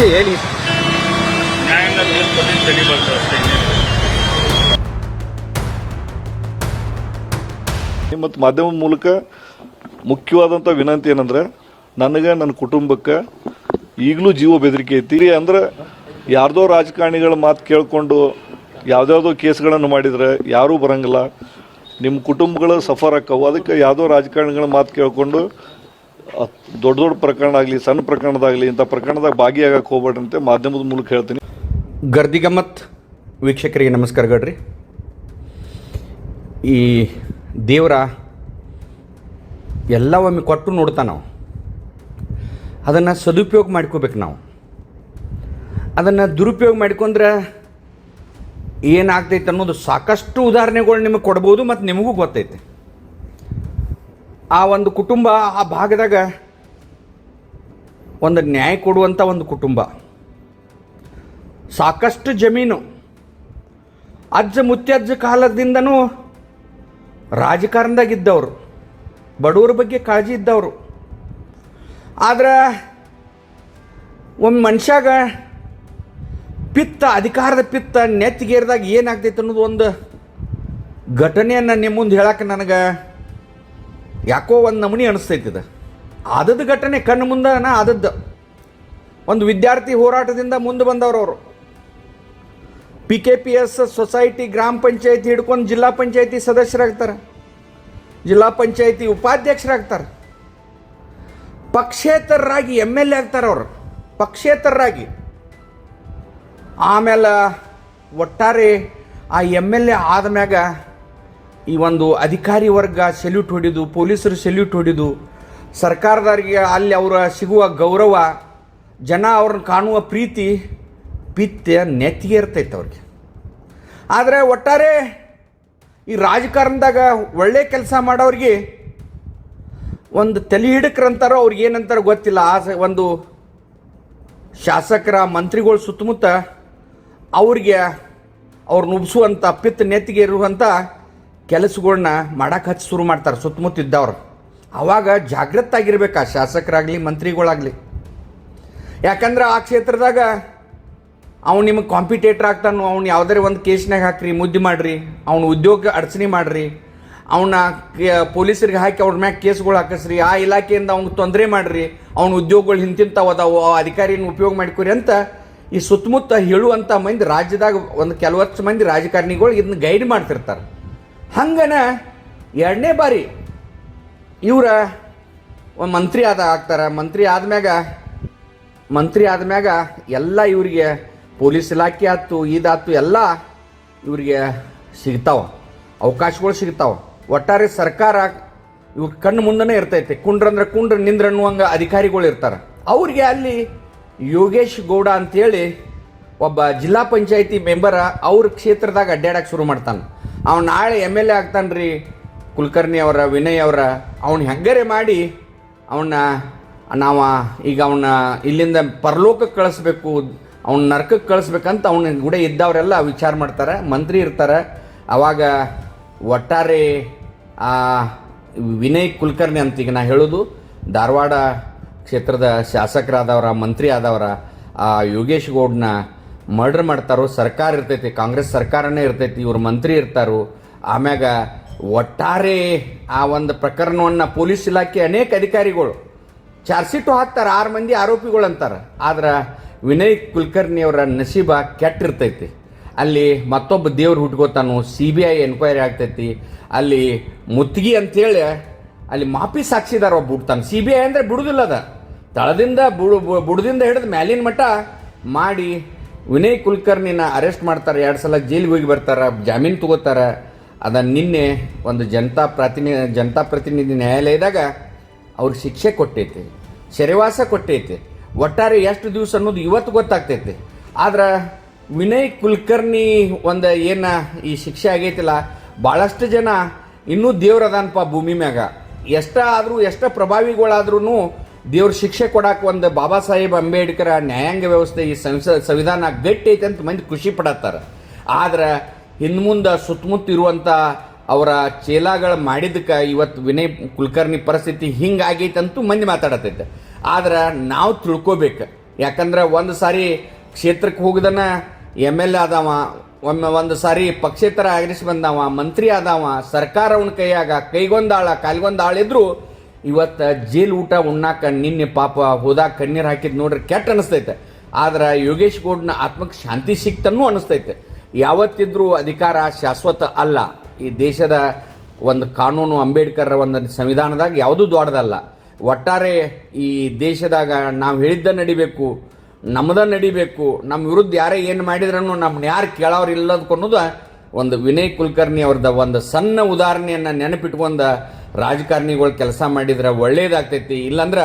ಇದೆ ಹೇಳಿ. ನ್ಯಾಯಾಂಗ ತೀರ್ಪಲ್ಲಿ ತೆಗಿಬಾರ್ದು ಅಷ್ಟೇ. ಮತ್ತು ಮಾಧ್ಯಮದ ಮೂಲಕ ಮುಖ್ಯವಾದಂಥ ವಿನಂತಿ ಏನಂದ್ರೆ, ನನಗೆ ನನ್ನ ಕುಟುಂಬಕ್ಕೆ ಈಗಲೂ ಜೀವ ಬೆದರಿಕೆ ಐತಿ. ಅಂದ್ರೆ ಯಾರ್ದೋ ರಾಜಕಾರಣಿಗಳ ಮಾತು ಕೇಳಿಕೊಂಡು ಯಾವುದ್ಯಾವುದೋ ಕೇಸ್ಗಳನ್ನು ಮಾಡಿದರೆ ಯಾರೂ ಬರಂಗಿಲ್ಲ, ನಿಮ್ಮ ಕುಟುಂಬಗಳು ಸಫರ್ ಆಕ್ಕವು. ಅದಕ್ಕೆ ಯಾವುದೋ ರಾಜಕಾರಣಿಗಳ ಮಾತು ಕೇಳಿಕೊಂಡು ದೊಡ್ಡ ದೊಡ್ಡ ಪ್ರಕರಣ ಆಗಲಿ ಸಣ್ಣ ಪ್ರಕರಣದಾಗಲಿ ಇಂಥ ಪ್ರಕರಣದಾಗ ಭಾಗಿಯಾಗಕ್ಕೆ ಹೋಗ್ಬೇಡ್ರಿ ಅಂತ ಮಾಧ್ಯಮದ ಮೂಲಕ ಹೇಳ್ತೀನಿ. ಗರ್ದಿಗಮ್ಮತ್ ವೀಕ್ಷಕರಿಗೆ ನಮಸ್ಕಾರಗಳ್ರಿ. ಈ ದೇವರ ಎಲ್ಲ ಒಮ್ಮೆ ಕೊಟ್ಟು ನೋಡ್ತಾ ನಾವು ಅದನ್ನು ಸದುಪಯೋಗ ಮಾಡ್ಕೋಬೇಕು. ನಾವು ಅದನ್ನು ದುರುಪಯೋಗ ಮಾಡ್ಕೊಂಡ್ರೆ ಏನಾಗ್ತೈತೆ ಅನ್ನೋದು ಸಾಕಷ್ಟು ಉದಾಹರಣೆಗಳು ನಿಮಗೆ ಕೊಡ್ಬೋದು ಮತ್ತು ನಿಮಗೂ ಗೊತ್ತೈತೆ. ಆ ಒಂದು ಕುಟುಂಬ ಆ ಭಾಗದಾಗ ಒಂದು ನ್ಯಾಯ ಕೊಡುವಂಥ ಒಂದು ಕುಟುಂಬ, ಸಾಕಷ್ಟು ಜಮೀನು ಅಜ್ಜ ಮುತ್ತಜ್ಜ ಕಾಲದಿಂದನೂ ರಾಜಕಾರಣದಾಗಿದ್ದವರು, ಬಡವರ ಬಗ್ಗೆ ಕಾಳಜಿ ಇದ್ದವರು. ಆದ್ರೆ ಒಂದು ಮನುಷ್ಯಾಗ ಪಿತ್ತ, ಅಧಿಕಾರದ ಪಿತ್ತ ನೆತ್ತಿಗೇರಿದಾಗ ಏನಾಗ್ತೈತೆ ಅನ್ನೋದು ಒಂದು ಘಟನೆಯನ್ನು ನಿಮ್ಮ ಮುಂದೆ ಹೇಳಕ್ಕೆ ನನಗೆ ಯಾಕೋ ಒಂದು ನಮೂನಿ ಅನಿಸ್ತೈತಿದೆ. ಆದದ್ದು ಘಟನೆ ಕಣ್ಣು ಮುಂದೆ ಆದದ್ದು. ಒಂದು ವಿದ್ಯಾರ್ಥಿ ಹೋರಾಟದಿಂದ ಮುಂದೆ ಬಂದವರು. PKPS ಸೊಸೈಟಿ ಗ್ರಾಮ ಪಂಚಾಯತಿ ಹಿಡ್ಕೊಂಡು ಜಿಲ್ಲಾ ಪಂಚಾಯತಿ ಸದಸ್ಯರಾಗ್ತಾರೆ, ಜಿಲ್ಲಾ ಪಂಚಾಯತಿ ಉಪಾಧ್ಯಕ್ಷರಾಗ್ತಾರೆ, ಪಕ್ಷೇತರರಾಗಿ MLA ಆಗ್ತಾರೆ ಅವರು, ಪಕ್ಷೇತರರಾಗಿ. ಆಮೇಲೆ ಒಟ್ಟಾರೆ ಆ MLA ಆದಮ್ಯಾಗ ಈ ಒಂದು ಅಧಿಕಾರಿ ವರ್ಗ ಸೆಲ್ಯೂಟ್ ಹೊಡಿದು, ಪೊಲೀಸರು ಸೆಲ್ಯೂಟ್ ಹೊಡಿದು, ಸರ್ಕಾರದವರಿಗೆ ಅಲ್ಲಿ ಅವರ ಸಿಗುವ ಗೌರವ, ಜನ ಅವ್ರನ್ನ ಕಾಣುವ ಪ್ರೀತಿ ಪಿತ್ತೆ ನೆತ್ತಿಗೆ ಇರ್ತೈತೆ ಅವ್ರಿಗೆ. ಆದರೆ ಒಟ್ಟಾರೆ ಈ ರಾಜಕಾರಣದಾಗ ಒಳ್ಳೆ ಕೆಲಸ ಮಾಡೋರಿಗೆ ಒಂದು ತಲೆ ಹಿಡಕ್ರಂತಾರೋ ಅವ್ರಿಗೆ ಏನಂತಾರೋ ಗೊತ್ತಿಲ್ಲ. ಆ ಒಂದು ಶಾಸಕರ ಮಂತ್ರಿಗಳು ಸುತ್ತಮುತ್ತ ಅವ್ರಿಗೆ ಅವ್ರು ನುಬ್ಸುವಂಥ ಪಿತ್ತ ನೆತ್ತಿಗೆ ಇರುವಂಥ ಕೆಲಸಗಳನ್ನ ಮಾಡಕ್ಕೆ ಹಚ್ಚಿ ಶುರು ಮಾಡ್ತಾರೆ ಸುತ್ತಮುತ್ತ ಇದ್ದವ್ರು. ಆವಾಗ ಜಾಗೃತಾಗಿರ್ಬೇಕು ಆ ಶಾಸಕರಾಗಲಿ ಮಂತ್ರಿಗಳಾಗಲಿ. ಯಾಕಂದ್ರೆ ಆ ಕ್ಷೇತ್ರದಾಗ ಅವ್ನು ನಿಮಗೆ ಕಾಂಪಿಟೇಟರ್ ಆಗ್ತಾನು, ಅವ್ನು ಯಾವುದೇ ಒಂದು ಕೇಸ್ನಾಗ ಹಾಕ್ರಿ, ಮುದ್ದೆ ಮಾಡಿರಿ, ಅವ್ನ ಉದ್ಯೋಗ ಅಡಚಣೆ ಮಾಡಿರಿ, ಅವನ್ನ ಪೊಲೀಸರಿಗೆ ಹಾಕಿ ಅವ್ರ ಮ್ಯಾಗ ಕೇಸ್ಗಳು ಹಾಕಿಸ್ರಿ, ಆ ಇಲಾಖೆಯಿಂದ ಅವ್ನಿಗೆ ತೊಂದರೆ ಮಾಡಿರಿ, ಅವ್ನ ಉದ್ಯೋಗಗಳು ಹಿಂತಿಂತಾವು ಅದಾವು, ಆ ಅಧಿಕಾರಿನ ಉಪಯೋಗ ಮಾಡ್ಕೊರಿ ಅಂತ ಈ ಸುತ್ತಮುತ್ತ ಹೇಳುವಂಥ ಮಂದಿ ರಾಜ್ಯದಾಗ ಒಂದು ಕೆಲವಷ್ಟು ಮಂದಿ ರಾಜಕಾರಣಿಗಳು ಇದನ್ನ ಗೈಡ್ ಮಾಡ್ತಿರ್ತಾರೆ. ಹಂಗನ ಎರಡನೇ ಬಾರಿ ಇವರ ಒಂದು ಮಂತ್ರಿ ಆಗ್ತಾರೆ. ಮಂತ್ರಿ ಆದ್ಮ್ಯಾಗ ಎಲ್ಲ ಇವರಿಗೆ ಪೊಲೀಸ್ ಇಲಾಖೆ ಆಯ್ತು, ಇದಾಯ್ತು, ಎಲ್ಲ ಇವರಿಗೆ ಸಿಗ್ತಾವ, ಅವಕಾಶಗಳು ಸಿಗ್ತಾವ. ಒಟ್ಟಾರೆ ಸರ್ಕಾರ ಇವ್ರ ಕಣ್ಣು ಮುಂದನೇ ಇರ್ತೈತೆ. ಕುಂಡ್ರಂದ್ರೆ ಕುಂಡ್ರ, ನಿಂದ್ರ ಅನ್ನುವಂಗೆ ಅಧಿಕಾರಿಗಳು ಇರ್ತಾರೆ. ಅವ್ರಿಗೆ ಅಲ್ಲಿ ಯೋಗೇಶ್ ಗೌಡ ಅಂತೇಳಿ ಒಬ್ಬ ಜಿಲ್ಲಾ ಪಂಚಾಯತಿ ಮೆಂಬರ ಅವ್ರ ಕ್ಷೇತ್ರದಾಗ ಅಡ್ಡಾಡಕ್ಕೆ ಶುರು ಮಾಡ್ತಾನೆ. ಅವ್ನು ನಾಳೆ MLA ಆಗ್ತಾನೆ ಕುಲಕರ್ಣಿ ಅವರ, ವಿನಯ್ ಅವರ. ಅವ್ನು ಹೆಂಗರೆ ಮಾಡಿ ನಾವು ಈಗ ಅವನ್ನ ಇಲ್ಲಿಂದ ಪರಲೋಕಕ್ಕೆ ಕಳಿಸ್ಬೇಕು, ಅವ್ನ ನರಕಕ್ಕೆ ಕಳಿಸ್ಬೇಕಂತ ಅವನ ಕೂಡ ಇದ್ದವರೆಲ್ಲ ವಿಚಾರ ಮಾಡ್ತಾರೆ, ಮಂತ್ರಿ ಇರ್ತಾರೆ. ಆವಾಗ ಒಟ್ಟಾರೆ ವಿನಯ್ ಕುಲಕರ್ಣಿ ಅಂತ ಈಗ ನಾ ಹೇಳೋದು ಧಾರವಾಡ ಕ್ಷೇತ್ರದ ಶಾಸಕರಾದವರ, ಮಂತ್ರಿ ಆದವರ ಆ ಯೋಗೇಶ್ ಗೌಡ್ನ ಮರ್ಡರ್ ಮಾಡ್ತಾರೋ. ಸರ್ಕಾರ ಇರ್ತೈತಿ, ಕಾಂಗ್ರೆಸ್ ಸರ್ಕಾರನೇ ಇರ್ತೈತಿ, ಇವ್ರು ಮಂತ್ರಿ ಇರ್ತಾರೋ. ಆಮ್ಯಾಗ ಒಟ್ಟಾರೆ ಆ ಒಂದು ಪ್ರಕರಣವನ್ನು ಪೊಲೀಸ್ ಇಲಾಖೆ ಅನೇಕ ಅಧಿಕಾರಿಗಳು ಚಾರ್ಜ್ ಶೀಟು ಹಾಕ್ತಾರೆ, 6 ಮಂದಿ ಆರೋಪಿಗಳು ಅಂತಾರೆ. ಆದ್ರೆ ವಿನಯ್ ಕುಲಕರ್ಣಿಯವರ ನಸೀಬ ಕೆಟ್ಟಿರ್ತೈತಿ. ಅಲ್ಲಿ ಮತ್ತೊಬ್ಬ ದೇವ್ರು ಹುಟ್ಕೋತಾನು, CBI ಎನ್ಕ್ವೈರಿ ಆಗ್ತೈತಿ. ಅಲ್ಲಿ ಮುತ್ತಿಗೆ ಅಂಥೇಳಿ ಅಲ್ಲಿ ಮಾಪಿ ಸಾಕ್ಷಿದಾರ ಒಬ್ಬ ಹುಡ್ತಾನೆ. CBI ಅಂದರೆ ಬಿಡುದಿಲ್ಲ, ಅದ ತಳದಿಂದ ಬುಡದಿಂದ ಹಿಡಿದು ಮ್ಯಾಲಿನ ಮಟ್ಟ ಮಾಡಿ ವಿನಯ್ ಕುಲಕರ್ಣಿನ ಅರೆಸ್ಟ್ ಮಾಡ್ತಾರೆ. 2 ಸಲ ಜೈಲಿಗೆ ಹೋಗಿ ಬರ್ತಾರೆ, ಜಾಮೀನು ತಗೋತಾರೆ. ಅದನ್ನು ನಿನ್ನೆ ಒಂದು ಜನತಾ ಪ್ರತಿನಿಧಿ ನ್ಯಾಯಾಲಯದಾಗ ಅವ್ರಿಗೆ ಶಿಕ್ಷೆ ಕೊಟ್ಟೈತಿ, ಸೆರೆವಾಸ ಕೊಟ್ಟೈತಿ. ಒಟ್ಟಾರೆ ಎಷ್ಟು ದಿವಸ ಅನ್ನೋದು ಇವತ್ತು ಗೊತ್ತಾಗ್ತೈತಿ. ಆದ್ರೆ ವಿನಯ್ ಕುಲಕರ್ಣಿ ಒಂದು ಏನು ಈ ಶಿಕ್ಷೆ ಆಗೈತಿಲ್ಲ, ಭಾಳಷ್ಟು ಜನ ಇನ್ನೂ ದೇವ್ರದಾನಪ್ಪ ಭೂಮಿ ಮ್ಯಾಗ, ಎಷ್ಟು ಪ್ರಭಾವಿಗಳಾದ್ರೂ ದೇವ್ರ ಶಿಕ್ಷೆ ಕೊಡಕ್ಕೆ ಒಂದು ಬಾಬಾ ಸಾಹೇಬ್ ಅಂಬೇಡ್ಕರ್ ನ್ಯಾಯಾಂಗ ವ್ಯವಸ್ಥೆ, ಈ ಸಂವಿಧಾನ ಗಟ್ಟಿ ಐತೆ ಅಂತ ಮಂದಿ ಖುಷಿ ಪಡತ್ತಾರ. ಆದ್ರೆ ಹಿಂದೆ ಸುತ್ತಮುತ್ತ ಇರುವಂಥ ಅವರ ಚೇಲಾಗಳು ಮಾಡಿದ್ದಕ್ಕೆ ಇವತ್ತು ವಿನಯ್ ಕುಲಕರ್ಣಿ ಪರಿಸ್ಥಿತಿ ಹಿಂಗಾಗೈತಂತೂ ಮಂದಿ ಮಾತಾಡತೈತೆ. ಆದ್ರೆ ನಾವು ತಿಳ್ಕೋಬೇಕು, ಯಾಕಂದ್ರೆ ಒಂದು ಸಾರಿ ಕ್ಷೇತ್ರಕ್ಕೆ ಹೋಗದನ MLA ಆದವ, ಒಂದು ಸಾರಿ ಪಕ್ಷೇತರ ಆಗಿರಿಸಿ ಬಂದವ, ಮಂತ್ರಿ ಆದವ, ಸರ್ಕಾರ ಅವನ ಕೈಯಾಗ ಕೈಗೊಂದಾಳ ಕಾಲ್ಗೊಂದಾಳಿದ್ರು ಇವತ್ತು ಜೈಲು ಊಟ ಉಣ್ಣಾಕ ನಿನ್ನೆ ಪಾಪ ಹೋದಾಗ ಕಣ್ಣೀರು ಹಾಕಿದ್ ನೋಡ್ರಿ ಕೆಟ್ಟ ಅನಿಸ್ತೈತೆ. ಆದ್ರೆ ಯೋಗೇಶ್ ಗೌಡ್ನ ಆತ್ಮಕ್ಕೆ ಶಾಂತಿ ಸಿಕ್ತನ್ನೂ ಅನಿಸ್ತೈತೆ. ಯಾವತ್ತಿದ್ರೂ ಅಧಿಕಾರ ಶಾಶ್ವತ ಅಲ್ಲ. ಈ ದೇಶದ ಒಂದು ಕಾನೂನು, ಅಂಬೇಡ್ಕರ್ ಒಂದು ಸಂವಿಧಾನದಾಗ ಯಾವುದೂ ದೊಡ್ಡದಲ್ಲ. ಒಟ್ಟಾರೆ ಈ ದೇಶದಾಗ ನಾವು ಹೇಳಿದ್ದ ನಡಿಬೇಕು, ನಮ್ಮದ ನಡಿಬೇಕು, ನಮ್ಮ ವಿರುದ್ಧ ಯಾರೇ ಏನು ಮಾಡಿದ್ರೂ ನಮ್ಮನ್ನ ಯಾರು ಕೇಳೋರು ಇಲ್ಲದಕ್ಕನ್ನೋದು ಒಂದು ವಿನಯ್ ಕುಲಕರ್ಣಿ ಅವ್ರದ್ದು ಒಂದು ಸಣ್ಣ ಉದಾಹರಣೆಯನ್ನು ನೆನಪಿಟ್ಕೊಂಡು ರಾಜಕಾರಣಿಗಳು ಕೆಲಸ ಮಾಡಿದ್ರೆ ಒಳ್ಳೇದಾಗ್ತೈತಿ. ಇಲ್ಲಾಂದ್ರೆ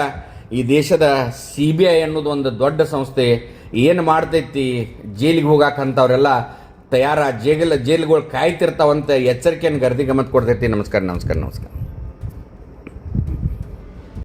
ಈ ದೇಶದ CBI ಅನ್ನೋದು ಒಂದು ದೊಡ್ಡ ಸಂಸ್ಥೆ ಏನು ಮಾಡ್ತೈತಿ, ಜೈಲಿಗೆ ಹೋಗಾಕಂತವ್ರೆಲ್ಲ ಜೈಲುಗಳು ಕಾಯ್ತಿರ್ತಾವಂತ ಎಚ್ಚರಿಕೆಯನ್ನು ಗರ್ದಿ ಗಮನ ಕೊಡ್ತೈತಿ. ನಮಸ್ಕಾರ.